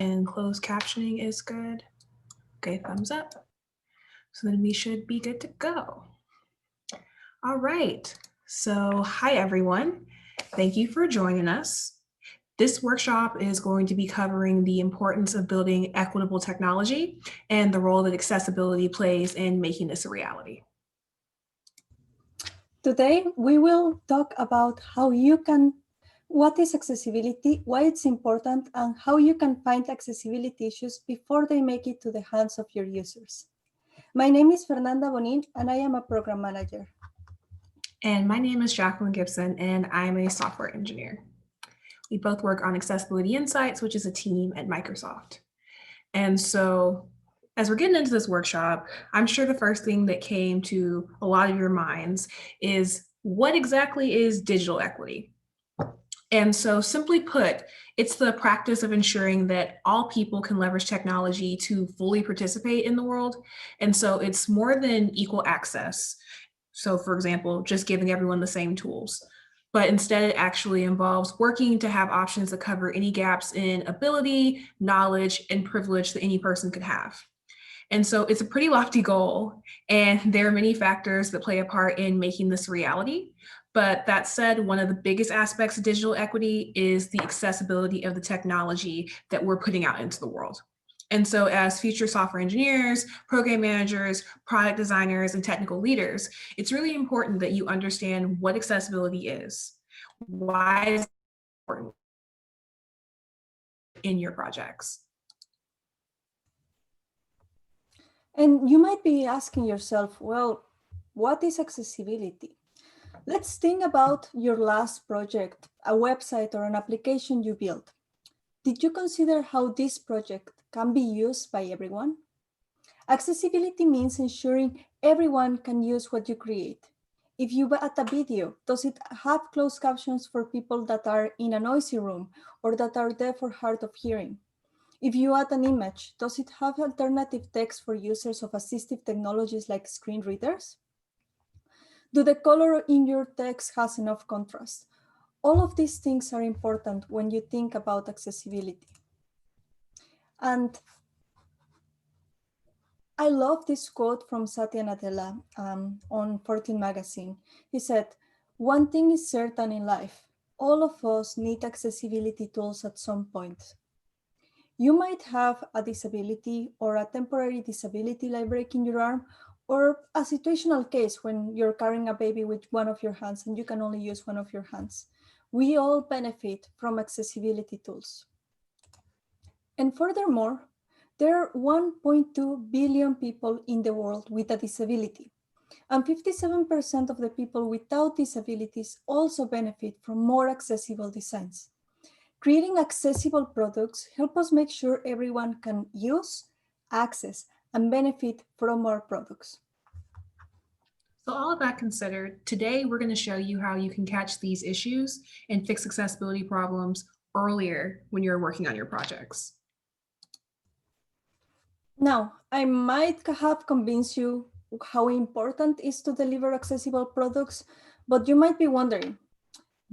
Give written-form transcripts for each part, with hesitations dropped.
And closed captioning is good. Okay, thumbs up. So then we should be good to go. All right, so hi everyone. Thank you for joining us. This workshop is going to be covering the importance of building equitable technology and the role that accessibility plays in making this a reality. Today, we will talk about what is accessibility, why it's important, and how you can find accessibility issues before they make it to the hands of your users. My name is Fernanda Bonin, and I am a program manager. And my name is Jacqueline Gibson, and I'm a software engineer. We both work on Accessibility Insights, which is a team at Microsoft. And so as we're getting into this workshop, I'm sure the first thing that came to a lot of your minds is what exactly is digital equity? And so simply put, it's the practice of ensuring that all people can leverage technology to fully participate in the world. And so it's more than equal access. So for example, just giving everyone the same tools, but instead it actually involves working to have options that cover any gaps in ability, knowledge, and privilege that any person could have. And so it's a pretty lofty goal, and there are many factors that play a part in making this a reality. But that said, one of the biggest aspects of digital equity is the accessibility of the technology that we're putting out into the world. And so as future software engineers, program managers, product designers, and technical leaders, it's really important that you understand what accessibility is, why it's important in your projects. And you might be asking yourself, well, what is accessibility? Let's think about your last project, a website or an application you built. Did you consider how this project can be used by everyone? Accessibility means ensuring everyone can use what you create. If you add a video, does it have closed captions for people that are in a noisy room or that are deaf or hard of hearing? If you add an image, does it have alternative text for users of assistive technologies like screen readers? Do the color in your text has enough contrast? All of these things are important when you think about accessibility. And I love this quote from Satya Nadella on 14 magazine. He said, "One thing is certain in life, all of us need accessibility tools at some point. You might have a disability or a temporary disability like breaking your arm, or a situational case when you're carrying a baby with one of your hands and you can only use one of your hands. We all benefit from accessibility tools." And furthermore, there are 1.2 billion people in the world with a disability, and 57% of the people without disabilities also benefit from more accessible designs. Creating accessible products help us make sure everyone can use, access, and benefit from our products. So all of that considered, today we're going to show you how you can catch these issues and fix accessibility problems earlier when you're working on your projects. Now, I might have convinced you how important it is to deliver accessible products, but you might be wondering,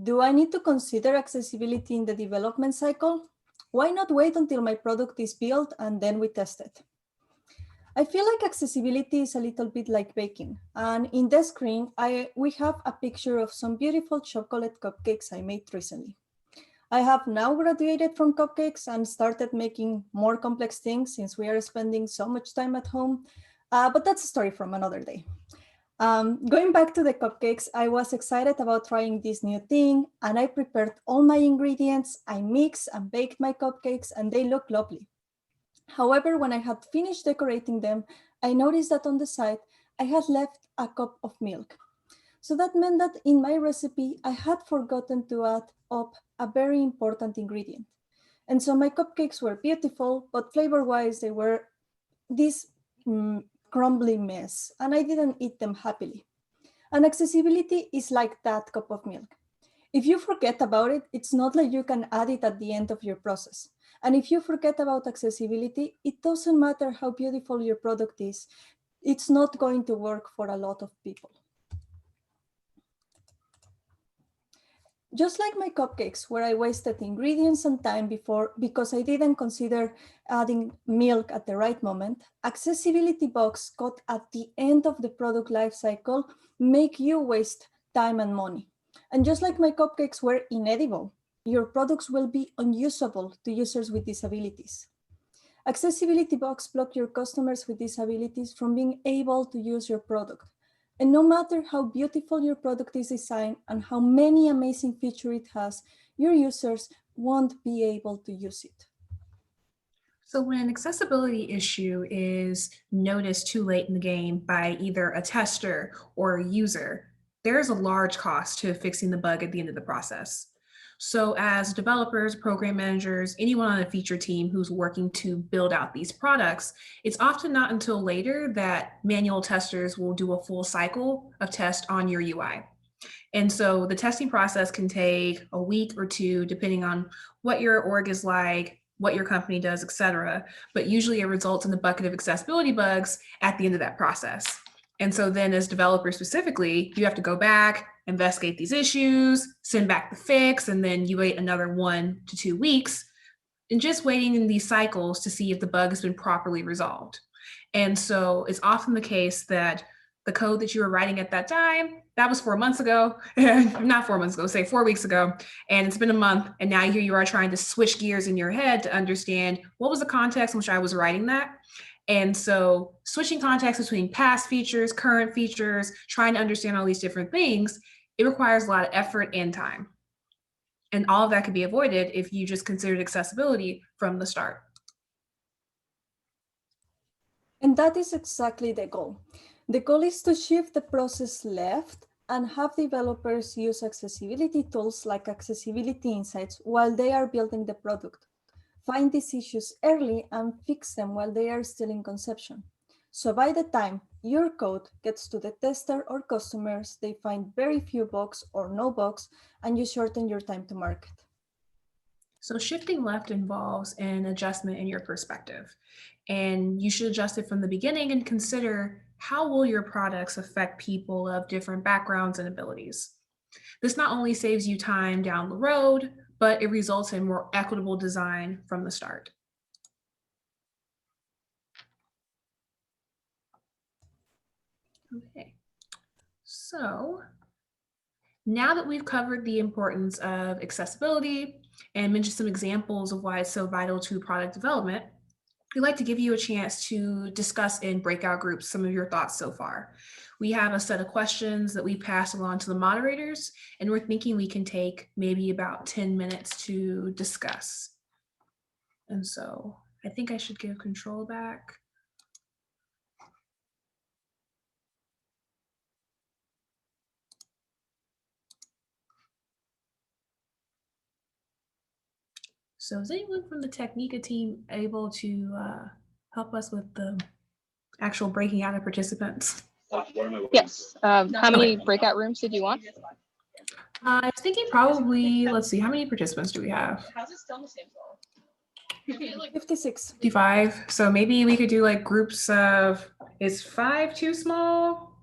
do I need to consider accessibility in the development cycle? Why not wait until my product is built and then we test it? I feel like accessibility is a little bit like baking. And in the screen, we have a picture of some beautiful chocolate cupcakes I made recently. I have now graduated from cupcakes and started making more complex things since we are spending so much time at home. But that's a story from another day. Going back to the cupcakes, I was excited about trying this new thing, and I prepared all my ingredients. I mixed and baked my cupcakes, and they look lovely. However, when I had finished decorating them, I noticed that on the side, I had left a cup of milk. So that meant that in my recipe, I had forgotten to add up a very important ingredient. And so my cupcakes were beautiful, but flavor-wise, they were this crumbly mess, and I didn't eat them happily. And accessibility is like that cup of milk. If you forget about it, it's not like you can add it at the end of your process. And if you forget about accessibility, it doesn't matter how beautiful your product is. It's not going to work for a lot of people. Just like my cupcakes, where I wasted ingredients and time before because I didn't consider adding milk at the right moment, accessibility bugs caught at the end of the product life cycle make you waste time and money. And just like my cupcakes were inedible, your products will be unusable to users with disabilities. Accessibility bugs block your customers with disabilities from being able to use your product. And no matter how beautiful your product is designed and how many amazing features it has, your users won't be able to use it. So when an accessibility issue is noticed too late in the game by either a tester or a user, there's a large cost to fixing the bug at the end of the process. So as developers, program managers, anyone on a feature team who's working to build out these products, it's often not until later that manual testers will do a full cycle of test on your UI. And so the testing process can take a week or two, depending on what your org is like, what your company does, et cetera. But usually it results in the bucket of accessibility bugs at the end of that process. And so then as developers specifically, you have to go back, investigate these issues, send back the fix, and then you wait another 1 to 2 weeks and just waiting in these cycles to see if the bug has been properly resolved. And so it's often the case that the code that you were writing at that time, that was 4 months ago, not 4 months ago, say 4 weeks ago, and it's been a month. And now here you are trying to switch gears in your head to understand what was the context in which I was writing that. And so switching context between past features, current features, trying to understand all these different things, it requires a lot of effort and time. And all of that could be avoided if you just considered accessibility from the start. And that is exactly the goal. The goal is to shift the process left and have developers use accessibility tools like accessibility insights while they are building the product. Find these issues early and fix them while they are still in conception. So by the time your code gets to the tester or customers, they find very few bugs or no bugs, and you shorten your time to market. So shifting left involves an adjustment in your perspective. And you should adjust it from the beginning and consider how will your products affect people of different backgrounds and abilities. This not only saves you time down the road, but it results in more equitable design from the start. Okay, so now that we've covered the importance of accessibility and mentioned some examples of why it's so vital to product development, we'd like to give you a chance to discuss in breakout groups some of your thoughts so far. We have a set of questions that we passed along to the moderators, and we're thinking we can take maybe about 10 minutes to discuss. And so I think I should give control back. So is anyone from the Technica team able to help us with the actual breaking out of participants? Yes. How many breakout rooms did you want? I was thinking probably, let's see, how many participants do we have? 56. 55. So maybe we could do like groups of, is 5 too small?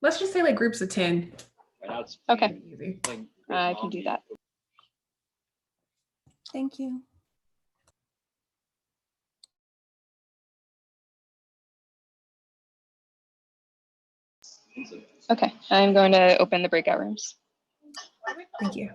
Let's just say like groups of 10. Okay, Easy. I can do that. Thank you. Okay, I'm going to open the breakout rooms. Thank you.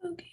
Okay.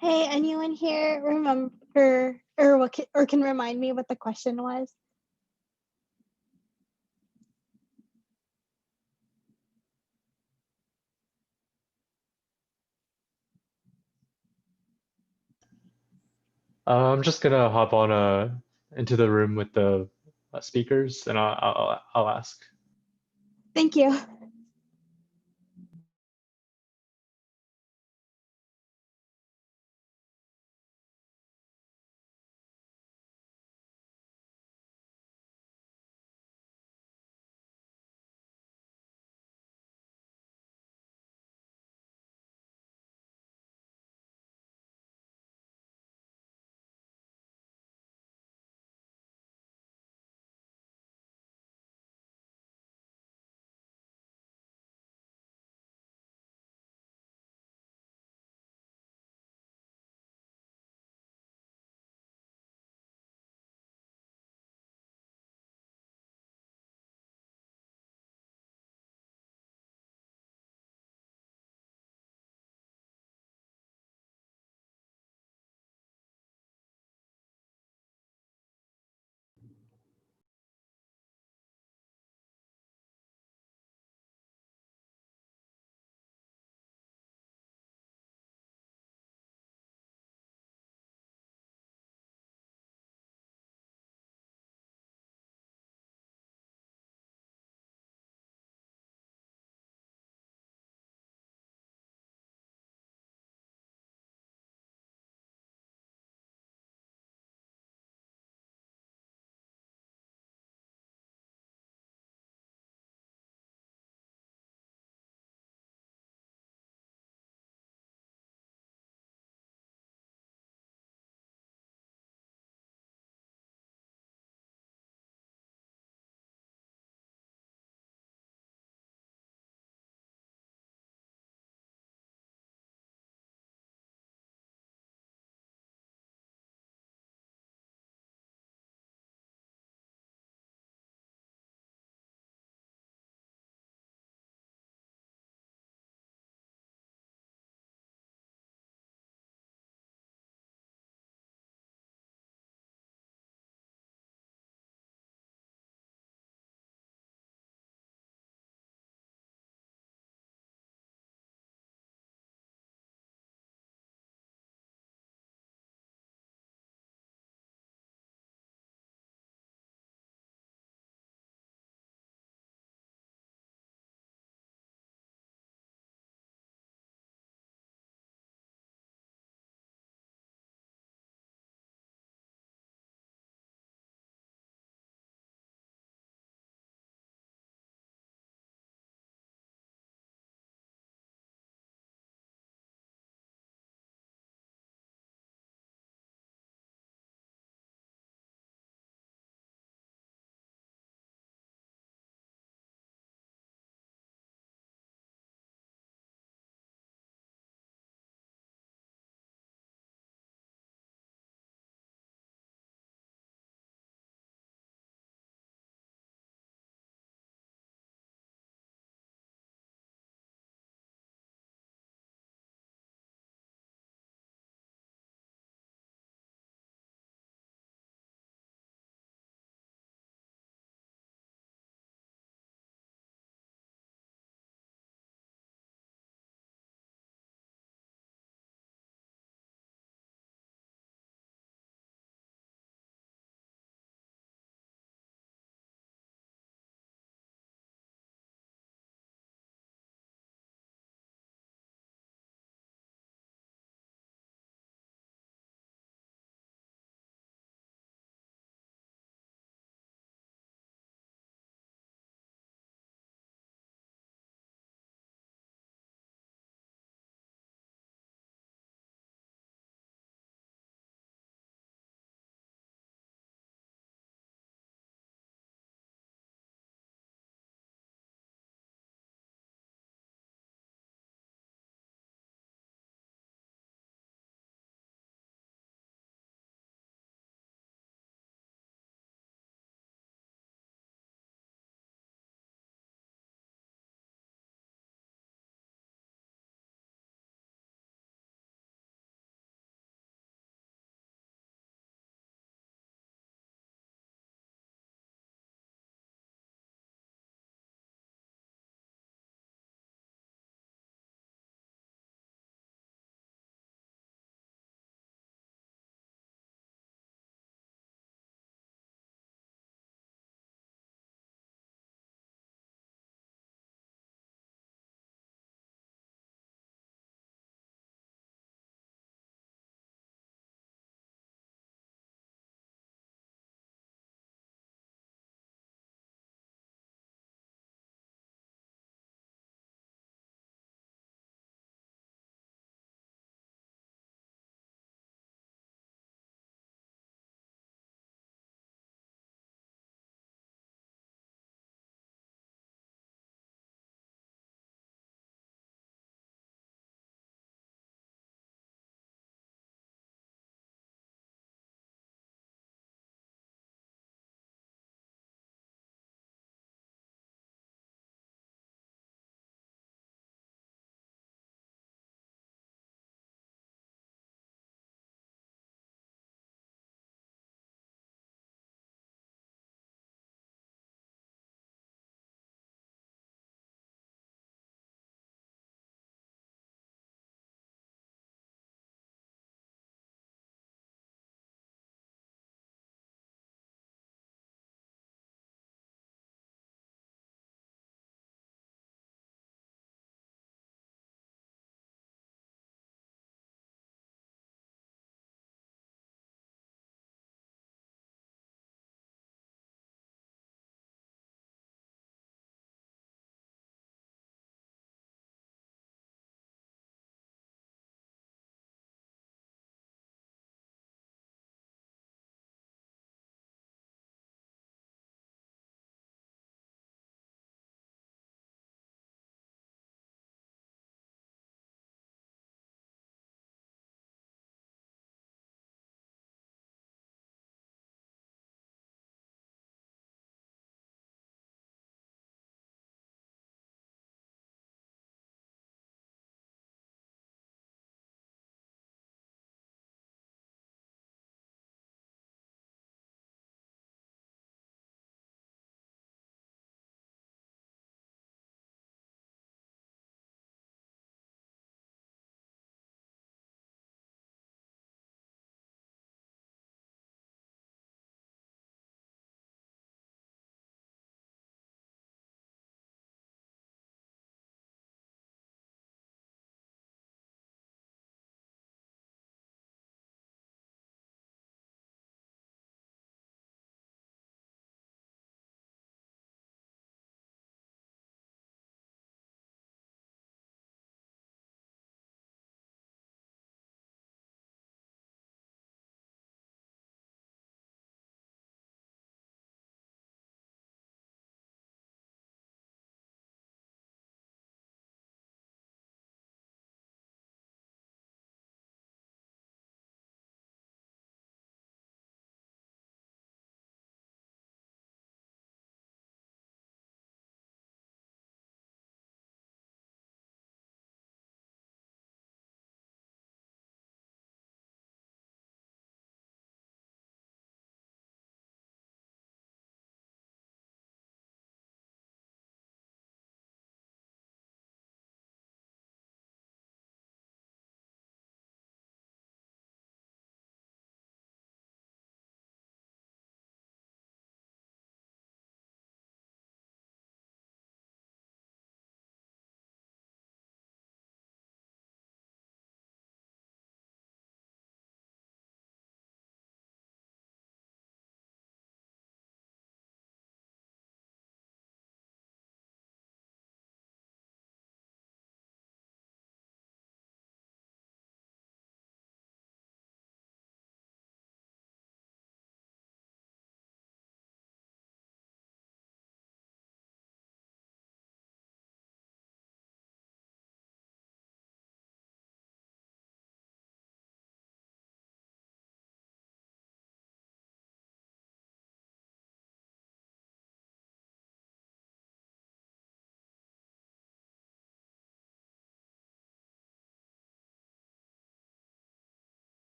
Hey, anyone here remember or or can remind me what the question was? I'm just gonna hop on into the room with the speakers, and I'll ask. Thank you.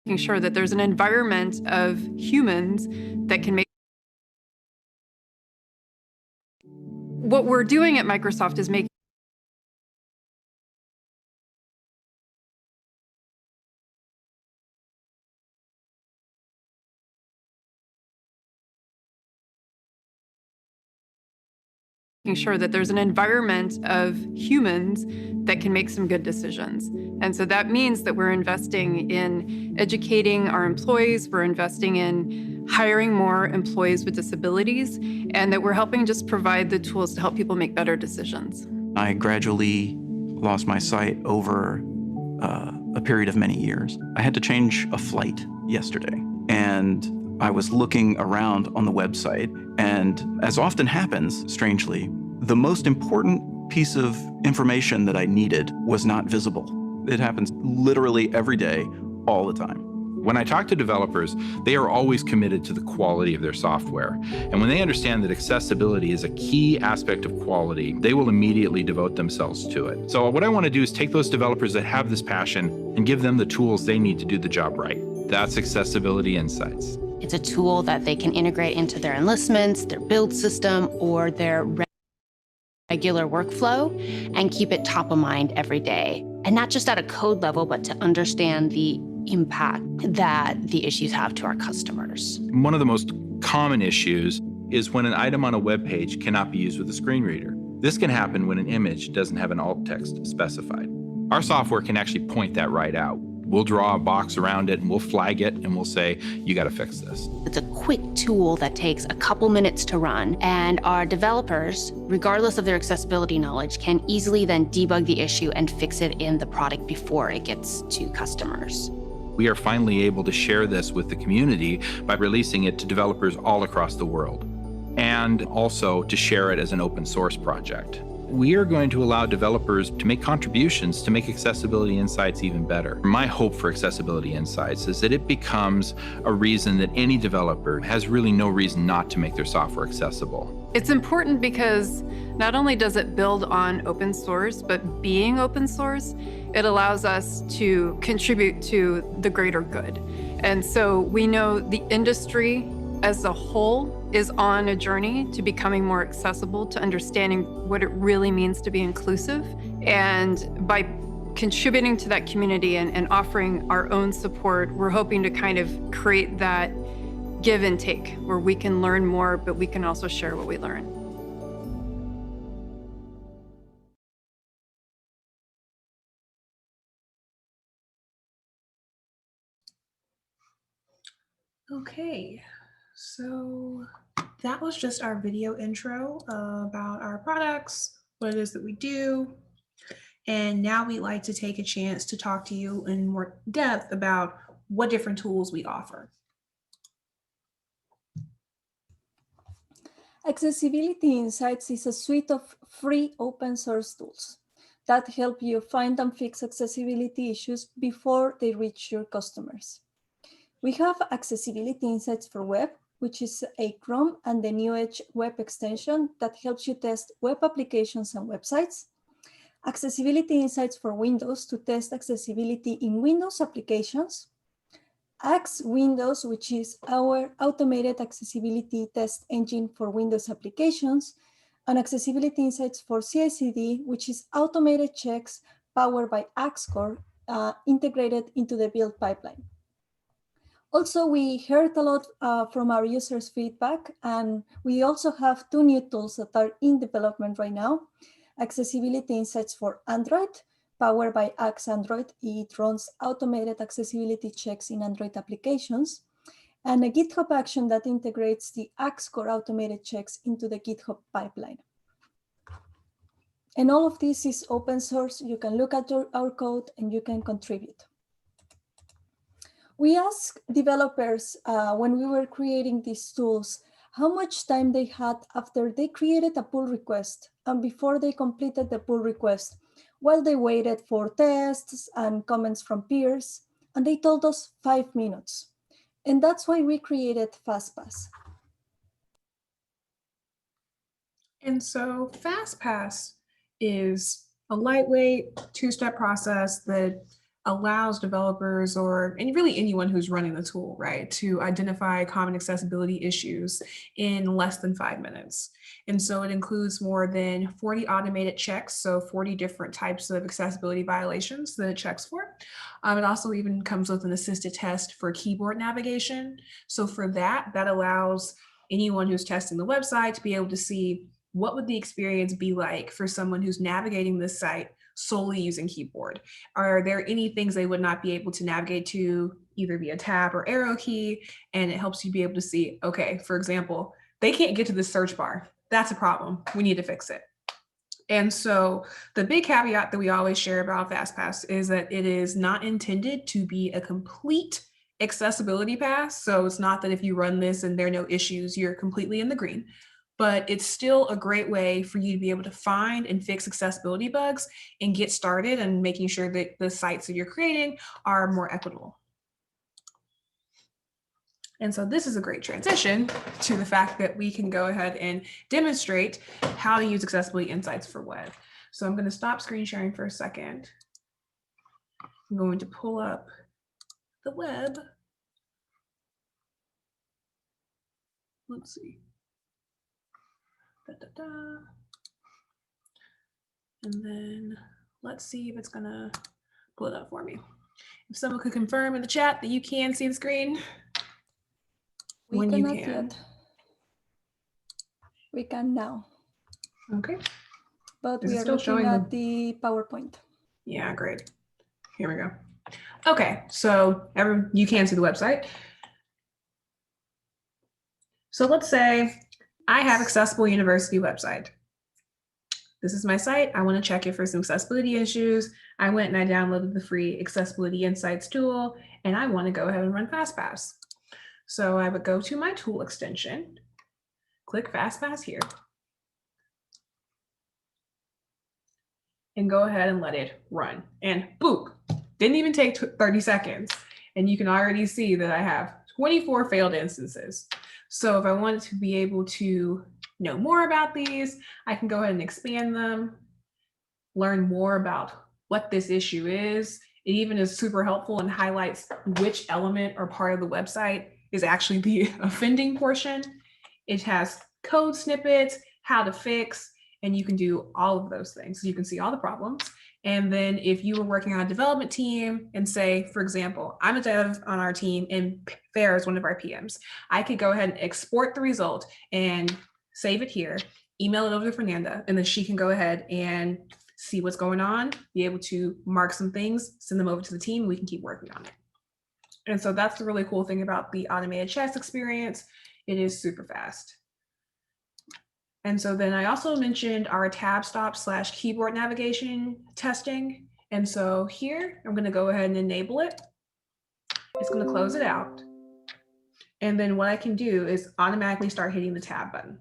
making sure that there's an environment of humans that can make. What we're doing at Microsoft is making sure that there's an environment of humans that can make some good decisions. And so that means that we're investing in educating our employees, we're investing in hiring more employees with disabilities, and that we're helping just provide the tools to help people make better decisions. I gradually lost my sight over a period of many years. I had to change a flight yesterday, and I was looking around on the website, and as often happens, strangely, the most important piece of information that I needed was not visible. It happens literally every day, all the time. When I talk to developers, they are always committed to the quality of their software. And when they understand that accessibility is a key aspect of quality, they will immediately devote themselves to it. So what I want to do is take those developers that have this passion and give them the tools they need to do the job right. That's Accessibility Insights. It's a tool that they can integrate into their enlistments, their build system, or their regular workflow and keep it top of mind every day. And not just at a code level, but to understand the impact that the issues have to our customers. One of the most common issues is when an item on a web page cannot be used with a screen reader. This can happen when an image doesn't have an alt text specified. Our software can actually point that right out. We'll draw a box around it and we'll flag it and we'll say, you got to fix this. It's a quick tool that takes a couple minutes to run, and our developers, regardless of their accessibility knowledge, can easily then debug the issue and fix it in the product before it gets to customers. We are finally able to share this with the community by releasing it to developers all across the world, and also to share it as an open source project. We are going to allow developers to make contributions to make Accessibility Insights even better. My hope for Accessibility Insights is that it becomes a reason that any developer has really no reason not to make their software accessible. It's important because not only does it build on open source, but being open source, it allows us to contribute to the greater good. And so we know the industry as a whole is on a journey to becoming more accessible, to understanding what it really means to be inclusive. And by contributing to that community and offering our own support, we're hoping to kind of create that give and take where we can learn more, but we can also share what we learn. Okay, so that was just our video intro about our products, what it is that we do. And now we'd like to take a chance to talk to you in more depth about what different tools we offer. Accessibility Insights is a suite of free open source tools that help you find and fix accessibility issues before they reach your customers. We have Accessibility Insights for Web, which is a Chrome and the New Edge web extension that helps you test web applications and websites. Accessibility Insights for Windows to test accessibility in Windows applications. Axe Windows, which is our automated accessibility test engine for Windows applications. And Accessibility Insights for CI/CD, which is automated checks powered by Axe Core integrated into the build pipeline. Also, we heard a lot from our users' feedback, and we also have two new tools that are in development right now. Accessibility Insights for Android, powered by Axe Android. It runs automated accessibility checks in Android applications, and a GitHub action that integrates the Axe Core automated checks into the GitHub pipeline. And all of this is open source. You can look at our code and you can contribute. We asked developers when we were creating these tools, how much time they had after they created a pull request and before they completed the pull request, while they waited for tests and comments from peers, and they told us 5 minutes. And that's why we created FastPass. And so FastPass is a lightweight two-step process that allows developers and really anyone who's running the tool, right, to identify common accessibility issues in less than 5 minutes. And so it includes more than 40 automated checks, so 40 different types of accessibility violations that it checks for. It also even comes with an assisted test for keyboard navigation. So for that allows anyone who's testing the website to be able to see what would the experience be like for someone who's navigating this site solely using keyboard. Are there any things they would not be able to navigate to either via tab or arrow key? And it helps you be able to see, okay, for example, they can't get to the search bar. That's a problem. We need to fix it. And so the big caveat that we always share about FastPass is that it is not intended to be a complete accessibility pass. So it's not that if you run this and there are no issues, you're completely in the green. But it's still a great way for you to be able to find and fix accessibility bugs and get started and making sure that the sites that you're creating are more equitable. And so this is a great transition to the fact that we can go ahead and demonstrate how to use accessibility insights for web. So I'm going to stop screen sharing for a second. I'm going to pull up the web. Let's see. And then let's see if it's gonna pull it up for me. If someone could confirm in the chat that you can see the screen. We When you cannot can. yet. We can now, Okay. but Is we it are still looking showing at the PowerPoint. Yeah, great. Here we go. Okay, so you can see the website. So let's say I have Accessible University website. This is my site. I want to check it for some accessibility issues. I went and I downloaded the free Accessibility Insights tool, and I want to go ahead and run FastPass. So I would go to my tool extension, click FastPass here, and go ahead and let it run. And boop, didn't even take 30 seconds. And you can already see that I have 24 failed instances. So if I wanted to be able to know more about these, I can go ahead and expand them, learn more about what this issue is. It even is super helpful and highlights which element or part of the website is actually the offending portion. It has code snippets, how to fix, and you can do all of those things. So you can see all the problems. And then if you were working on a development team and say, for example, I'm a dev on our team and Fair is one of our PMs, I could go ahead and export the result and save it here, email it over to Fernanda, and then she can go ahead and see what's going on, be able to mark some things, send them over to the team, and we can keep working on it. And so that's the really cool thing about the automated checks experience. It is super fast. And so then I also mentioned our tab stop / keyboard navigation testing. And so here, I'm going to go ahead and enable it. It's going to close it out. And then what I can do is automatically start hitting the tab button.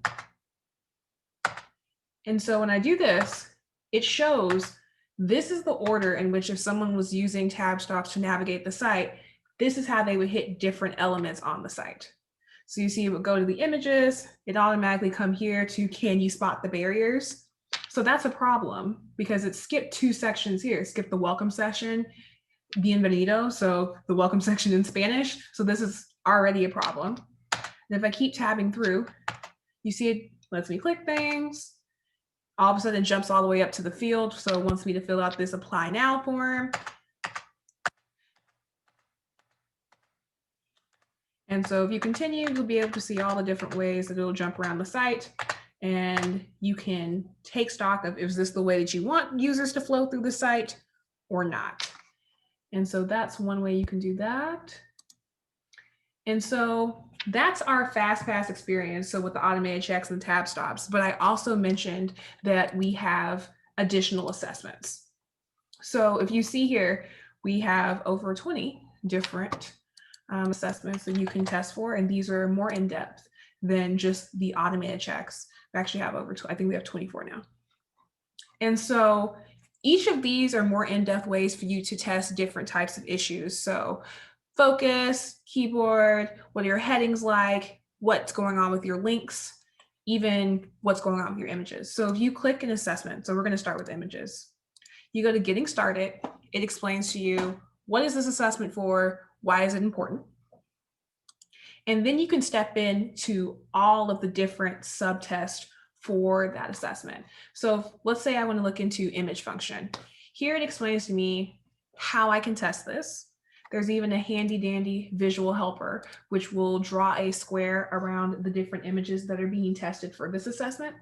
And so when I do this, it shows this is the order in which if someone was using tab stops to navigate the site, this is how they would hit different elements on the site. So you see it would go to the images, it automatically come here to can you spot the barriers? So that's a problem because it skipped 2 sections here. It skipped the welcome section, bienvenido, so the welcome section in Spanish. So this is already a problem. And if I keep tabbing through, you see it lets me click things. All of a sudden it jumps all the way up to the field. So it wants me to fill out this apply now form. And so if you continue, you'll be able to see all the different ways that it'll jump around the site. And you can take stock of, is this the way that you want users to flow through the site or not? And so that's one way you can do that. And so that's our FastPass experience. So with the automated checks and tab stops, but I also mentioned that we have additional assessments. So if you see here, we have over 20 different assessments that you can test for, and these are more in depth than just the automated checks. We actually have over, I think we have 24 now. And so each of these are more in-depth ways for you to test different types of issues. So focus, keyboard, what are your headings like, what's going on with your links, even what's going on with your images. So if you click an assessment, so we're going to start with images. You go to getting started, it explains to you what is this assessment for? Why is it important? And then you can step into all of the different subtests for that assessment. So let's say I want to look into image function. Here it explains to me how I can test this. There's even a handy dandy visual helper, which will draw a square around the different images that are being tested for this assessment.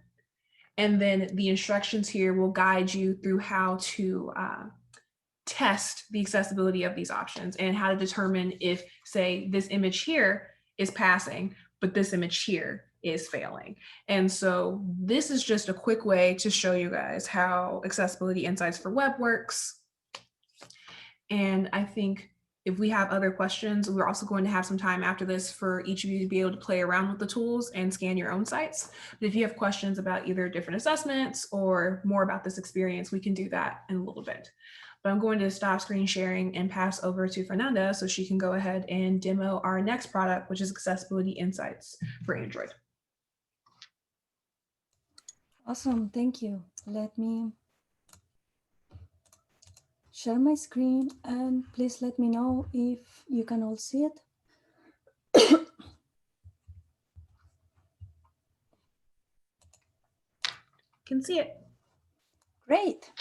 And then the instructions here will guide you through how to test the accessibility of these options and how to determine if, say, this image here is passing, but this image here is failing. And so this is just a quick way to show you guys how Accessibility Insights for Web works. And I think if we have other questions, we're also going to have some time after this for each of you to be able to play around with the tools and scan your own sites. But if you have questions about either different assessments or more about this experience, we can do that in a little bit. But I'm going to stop screen sharing and pass over to Fernanda so she can go ahead and demo our next product, which is Accessibility Insights for Android. Awesome, thank you. Let me share my screen and please let me know if you can all see it. Can see it. Great.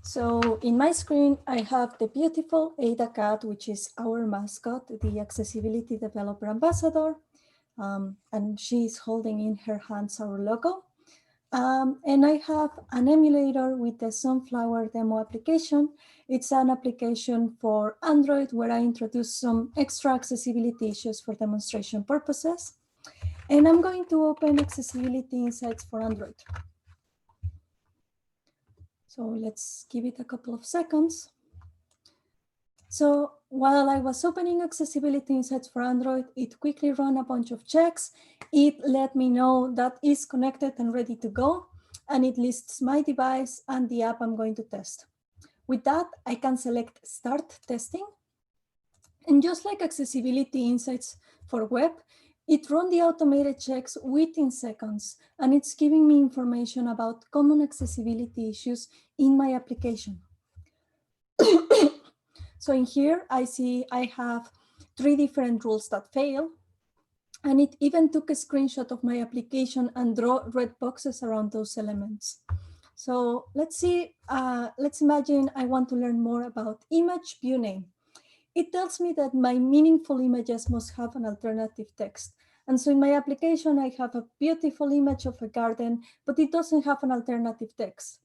So in my screen, I have the beautiful Ada cat, which is our mascot, the Accessibility Developer Ambassador. And she's holding in her hands our logo. And I have an emulator with the Sunflower demo application. It's an application for Android where I introduce some extra accessibility issues for demonstration purposes. And I'm going to open Accessibility Insights for Android. So let's give it a couple of seconds. So while I was opening Accessibility Insights for Android, it quickly ran a bunch of checks. It let me know that it's connected and ready to go. And it lists my device and the app I'm going to test. With that, I can select Start Testing. And just like Accessibility Insights for Web, it ran the automated checks within seconds, and it's giving me information about common accessibility issues in my application. So in here, I see I have 3 different rules that fail, and it even took a screenshot of my application and draw red boxes around those elements. So let's see, let's imagine I want to learn more about image view name. It tells me that my meaningful images must have an alternative text. And so in my application, I have a beautiful image of a garden, but it doesn't have an alternative text.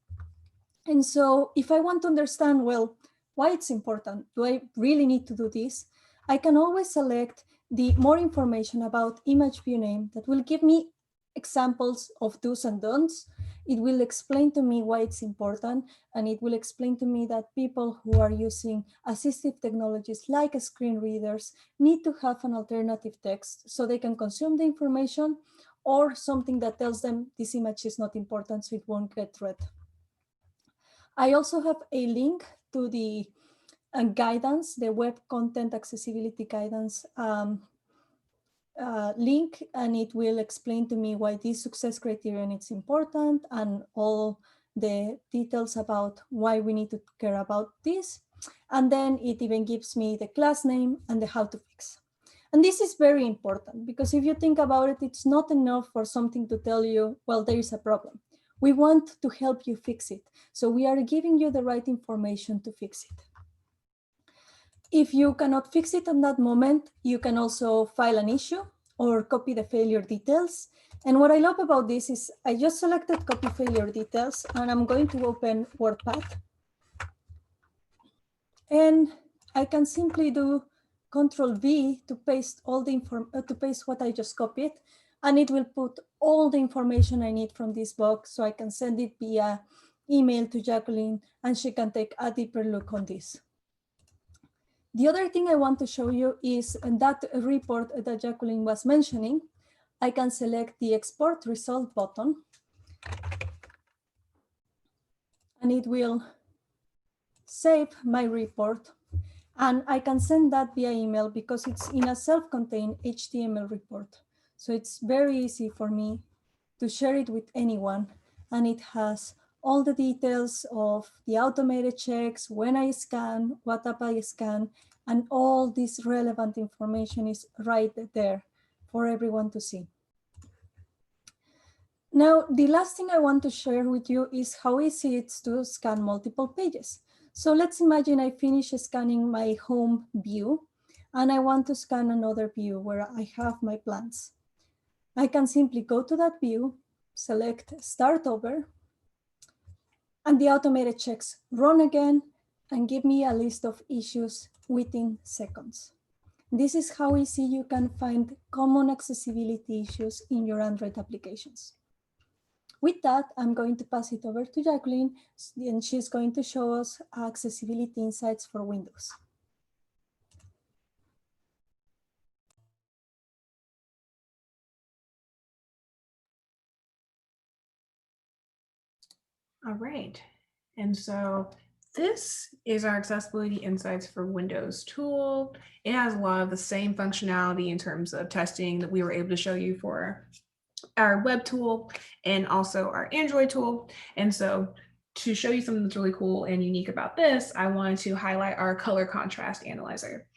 And so if I want to understand, well, why it's important, do I really need to do this? I can always select the more information about image view name that will give me examples of do's and don'ts. It will explain to me why it's important, and it will explain to me that people who are using assistive technologies like screen readers need to have an alternative text so they can consume the information, or something that tells them this image is not important so it won't get read. I also have a link to the guidance, the web content accessibility guidance link, and it will explain to me why this success criterion is important and all the details about why we need to care about this. And then it even gives me the class name and the how to fix. And this is very important because if you think about it, it's not enough for something to tell you, well, there is a problem. We want to help you fix it. So we are giving you the right information to fix it. If you cannot fix it at that moment, you can also file an issue or copy the failure details. And what I love about this is I just selected copy failure details and I'm going to open WordPad. And I can simply do Control-V to paste all the to paste what I just copied, and it will put all the information I need from this box so I can send it via email to Jacqueline and she can take a deeper look on this. The other thing I want to show you is that report that Jacqueline was mentioning. I can select the export result button and it will save my report. And I can send that via email because it's in a self-contained HTML report. So it's very easy for me to share it with anyone. And it has all the details of the automated checks, when I scan, what app I scan, and all this relevant information is right there for everyone to see. Now, the last thing I want to share with you is how easy it is to scan multiple pages. So let's imagine I finish scanning my home view and I want to scan another view where I have my plants. I can simply go to that view, select Start Over, and the automated checks run again and give me a list of issues within seconds. This is how easy you can find common accessibility issues in your Android applications. With that, I'm going to pass it over to Jacqueline, and she's going to show us accessibility insights for Windows. All right. And so this is our Accessibility Insights for Windows tool. It has a lot of the same functionality in terms of testing that we were able to show you for our web tool and also our Android tool. And so to show you something that's really cool and unique about this, I wanted to highlight our color contrast analyzer.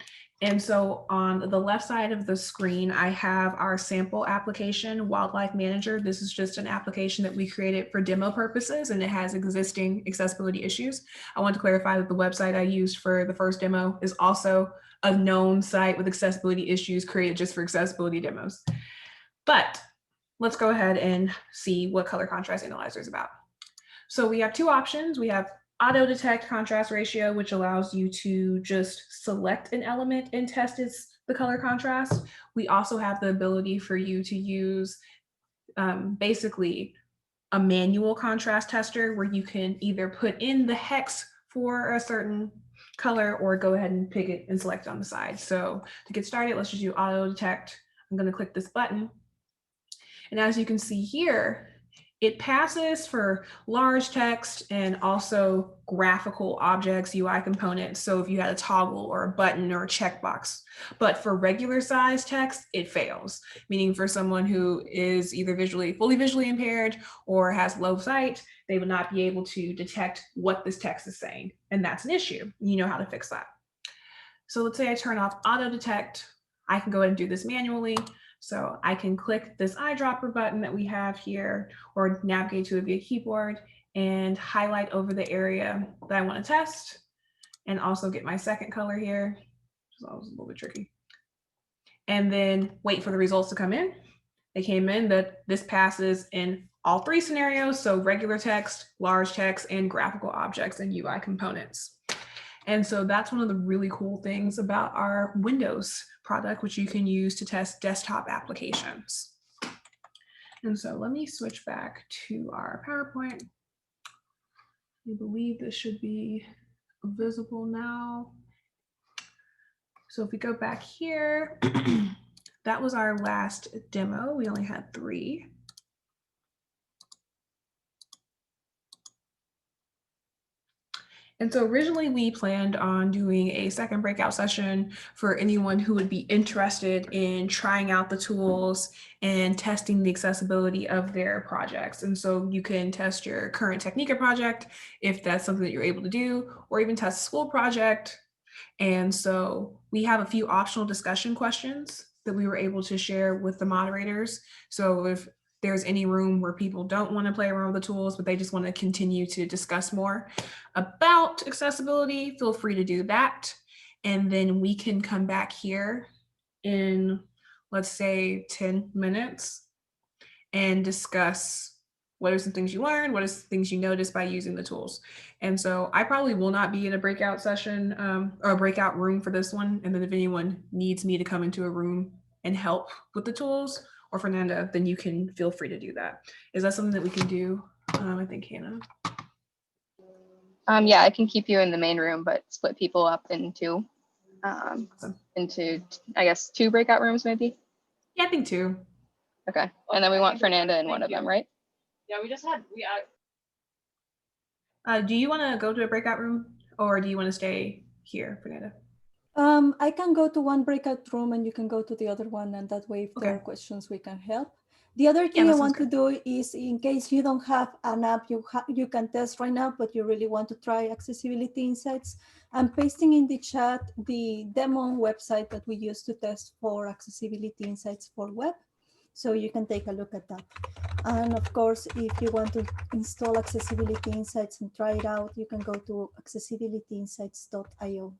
And so on the left side of the screen, I have our sample application, Wildlife Manager. This is just an application that we created for demo purposes, and it has existing accessibility issues. I want to clarify that the website I used for the first demo is also a known site with accessibility issues created just for accessibility demos. But let's go ahead and see what color contrast analyzer is about. So we have two options. We have auto detect contrast ratio, which allows you to just select an element and test the color contrast. We also have the ability for you to use basically a manual contrast tester where you can either put in the hex for a certain color or go ahead and pick it and select it on the side. So to get started, let's just do auto detect. I'm going to click this button. And as you can see here, it passes for large text and also graphical objects, UI components. So if you had a toggle or a button or a checkbox, but for regular size text, it fails. Meaning for someone who is either fully visually impaired or has low sight, they would not be able to detect what this text is saying. And that's an issue. You know how to fix that. So let's say I turn off auto detect. I can go ahead and do this manually. So I can click this eyedropper button that we have here or navigate to it via keyboard and highlight over the area that I want to test and also get my second color here, which is always a little bit tricky. And then wait for the results to come in. They came in that this passes in all three scenarios. So regular text, large text, and graphical objects and UI components. And so that's one of the really cool things about our Windows product, which you can use to test desktop applications. And so let me switch back to our PowerPoint. I believe this should be visible now. So if we go back here, that was our last demo. We only had 3. And so originally we planned on doing a second breakout session for anyone who would be interested in trying out the tools and testing the accessibility of their projects. And so you can test your current Technica project if that's something that you're able to do, or even test a school project. And so we have a few optional discussion questions that we were able to share with the moderators. So if there's any room where people don't want to play around with the tools, but they just want to continue to discuss more about accessibility, feel free to do that. And then we can come back here in, let's say, 10 minutes and discuss what are some things you learned, what are some things you noticed by using the tools. And so I probably will not be in a breakout session or a breakout room for this one. And then if anyone needs me to come into a room and help with the tools, or Fernanda, then you can feel free to do that. Is that something that we can do? I think Hannah. Yeah, I can keep you in the main room, but split people up into I guess 2 breakout rooms maybe. Yeah, I think 2. Okay, and then we want Fernanda in one of them, right? Yeah, we just had Do you want to go to a breakout room or do you want to stay here, Fernanda? I can go to one breakout room and you can go to the other one, and that way if there are questions we can help. The other thing that I sounds want to good. do is, in case you don't have an app you can test right now, but you really want to try Accessibility Insights, I'm pasting in the chat the demo website that we use to test for Accessibility Insights for web. So you can take a look at that. And of course, if you want to install Accessibility Insights and try it out, you can go to accessibilityinsights.io.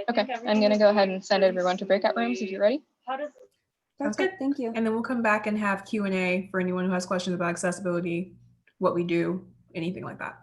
Okay, I'm gonna go ahead and send everyone to breakout rooms if you're ready. Sounds good. Perfect, thank you. And then we'll come back and have Q&A for anyone who has questions about accessibility, what we do, anything like that.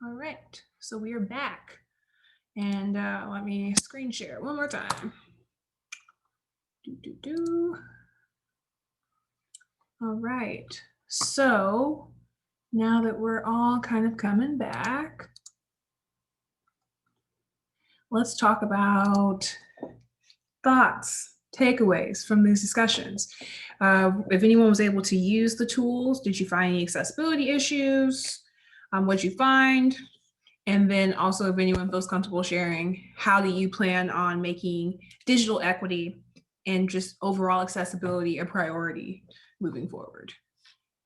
All right, so we are back. And let me screen share one more time. All right, so now that we're all kind of coming back, let's talk about thoughts, takeaways from these discussions. If anyone was able to use the tools, did you find any accessibility issues? What'd you find? And then also, if anyone feels comfortable sharing, how do you plan on making digital equity and just overall accessibility a priority moving forward?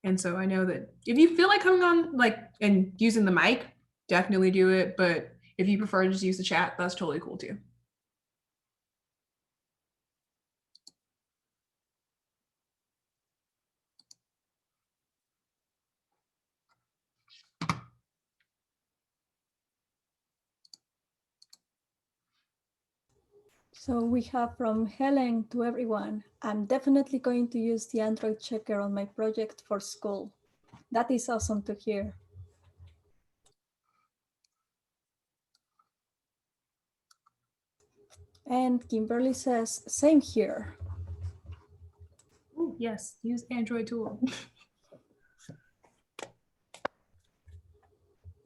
And so I know that if you feel like coming on and using the mic, definitely do it. But if you prefer to just use the chat, that's totally cool too. So we have from Helen to everyone, I'm definitely going to use the Android checker on my project for school. That is awesome to hear. And Kimberly says, same here. Ooh, yes, use Android tool.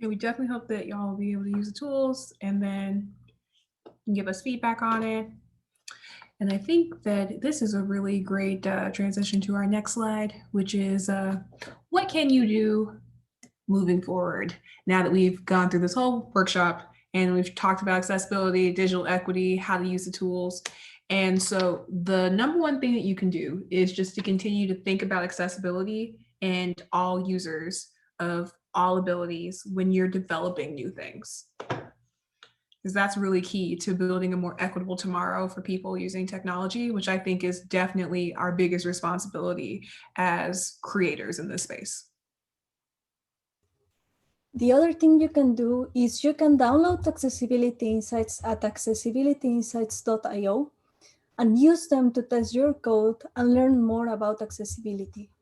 And we definitely hope that y'all will be able to use the tools and then give us feedback on it. And I think that this is a really great transition to our next slide, which is what can you do moving forward now that we've gone through this whole workshop and we've talked about accessibility, digital equity, how to use the tools. And so the number one thing that you can do is just to continue to think about accessibility and all users of all abilities when you're developing new things. Because that's really key to building a more equitable tomorrow for people using technology, which I think is definitely our biggest responsibility as creators in this space. The other thing you can do is you can download Accessibility Insights at accessibilityinsights.io and use them to test your code and learn more about accessibility.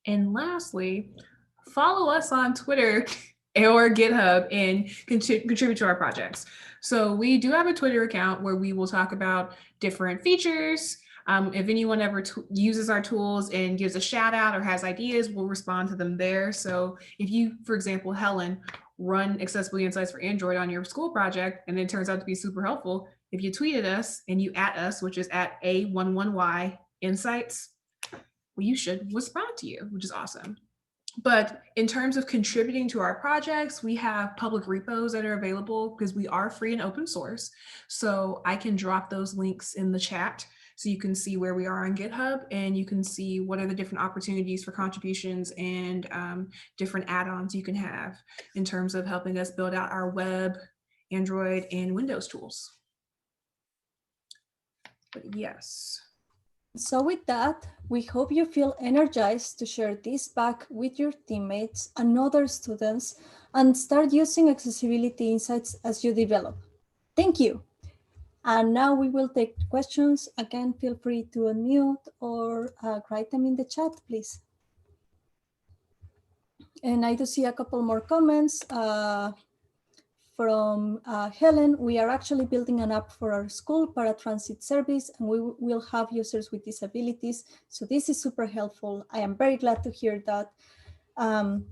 And lastly, follow us on Twitter or GitHub and contribute to our projects. So we do have a Twitter account where we will talk about different features. If anyone ever uses our tools and gives a shout out or has ideas, we'll respond to them there. So if you, for example, Helen, run Accessibility Insights for Android on your school project and it turns out to be super helpful, if you tweeted us and you at us, which is at A11Y Insights, well, you should respond to you, which is awesome. But in terms of contributing to our projects, we have public repos that are available because we are free and open source. So I can drop those links in the chat so you can see where we are on GitHub and you can see what are the different opportunities for contributions and different add-ons you can have in terms of helping us build out our web, Android, and Windows tools. But yes. So with that, we hope you feel energized to share this back with your teammates and other students and start using Accessibility Insights as you develop. Thank you. And now we will take questions. Again, feel free to unmute or write them in the chat, please. And I do see a couple more comments. From Helen, we are actually building an app for our school paratransit service, and we will have users with disabilities. So this is super helpful. I am very glad to hear that. And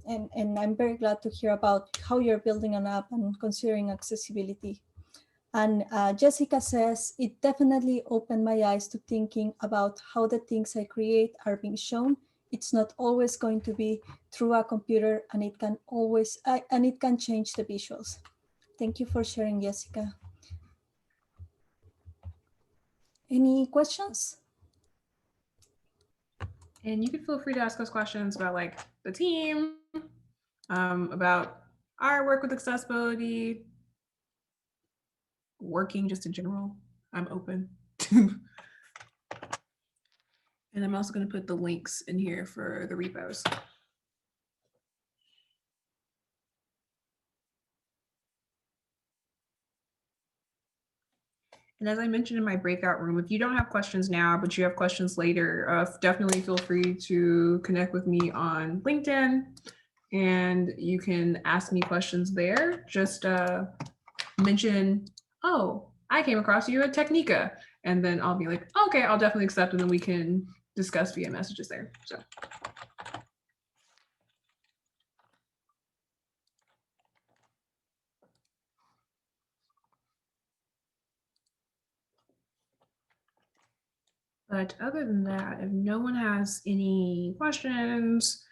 I'm very glad to hear about how you're building an app and considering accessibility. And Jessica says, it definitely opened my eyes to thinking about how the things I create are being shown. It's not always going to be through a computer, and it can always, and it can change the visuals. Thank you for sharing, Jessica. Any questions? And you can feel free to ask us questions about like the team, about our work with accessibility, working just in general. I'm open. And I'm also going to put the links in here for the repos. And as I mentioned in my breakout room, if you don't have questions now, but you have questions later, definitely feel free to connect with me on LinkedIn. and you can ask me questions there. Just mention, oh, I came across you at Technica. And then I'll be like, okay, I'll definitely accept. And then we can discuss via messages there. So. But other than that, if no one has any questions,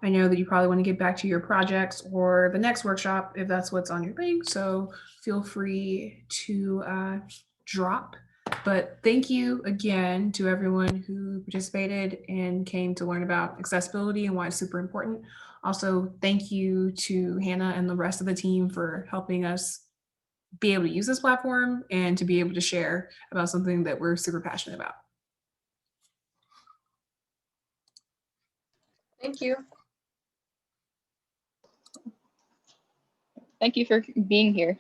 I know that you probably want to get back to your projects or the next workshop if that's what's on your thing. So feel free to drop. But thank you again to everyone who participated and came to learn about accessibility and why it's super important. Also, thank you to Hannah and the rest of the team for helping us be able to use this platform and to be able to share about something that we're super passionate about. Thank you. Thank you for being here.